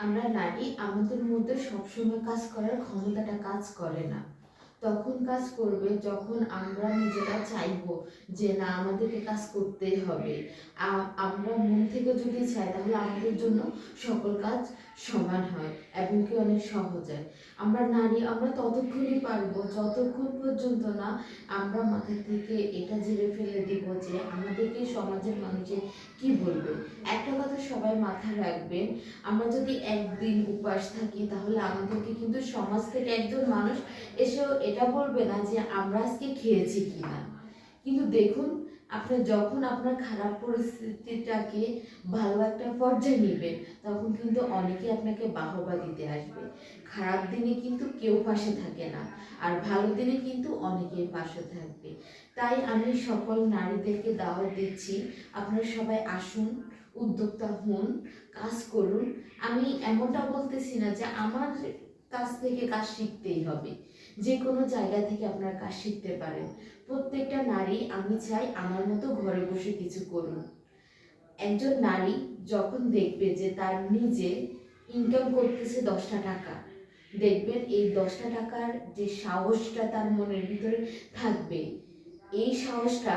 আমরা নারী, আমাদের মধ্যে সবসময় কাজ করার ক্ষমতাটা কাজ করে না। তখন কাজ করবে যখন আমরা নিজেরা চাইবো যে না, আমাদেরকে কাজ করতেই হবে। আমরা মন থেকে যদি চাই তাহলে আমাদের জন্য সকল কাজ সমান হয় এবং কি অনেক সহজ হয়। আমরা নারী, আমরা ততক্ষণই পারবো যতক্ষণ পর্যন্ত না আমরা মাথা থেকে এটা ঝেড়ে ফেলে দিব যে আমাদেরকে সমাজের মানুষে কি বলবে। একটা কথা সবাই মাথায় রাখবেন, আমরা যদি একদিন উপবাস থাকি তাহলে আমাদেরকে কিন্তু সমাজ থেকে একজন মানুষ এসেও এটা বলবে না যে আমরা আজকে খেয়েছি কিনা। কিন্তু দেখুন, আপনি যখন আপনার খারাপ পরিস্থিতিটাকে ভালো একটা পর্যায়ে নেবেন তখন কিন্তু অনেকে আপনাকে বাহবা দিতে আসবে। খারাপ দিনে কিন্তু কেউ পাশে থাকে না, আর ভালো দিনে কিন্তু অনেকেই পাশে থাকবে। তাই আমি সকল নারীদেরকে দাওয়াত দিচ্ছি, আপনারা সবাই আসুন, উদ্যোক্তা হন, কাজ করুন। আমি এমনটা বলতেছি না যে আমার কাছ থেকে কাজ শিখতেই হবে, যে কোনো জায়গা থেকে আপনার কাজ শিখতে পারেন। প্রত্যেকটা নারী, আমি চাই আমার মতো ঘরে বসে কিছু করুন। একজন নারী যখন দেখবে যে তার নিজে ইনকাম করতেছে 10টা টাকা, দেখবেন এই 10টা টাকার যে সাহসটা তার মনের ভিতরে থাকবে, এই সাহসটা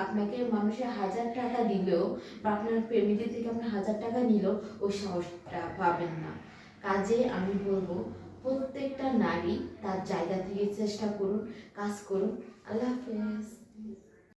আপনাকে মানুষে 1000 টাকা দিলেও বা আপনার ফ্যামিলি থেকে আপনার 1000 টাকা নিলেও ওই সাহসটা পাবেন না। কাজে আমি বলবো, প্রত্যেকটা নারী তার জায়গা থেকে চেষ্টা করুন, কাজ করুন। আল্লাহ হাফেজ।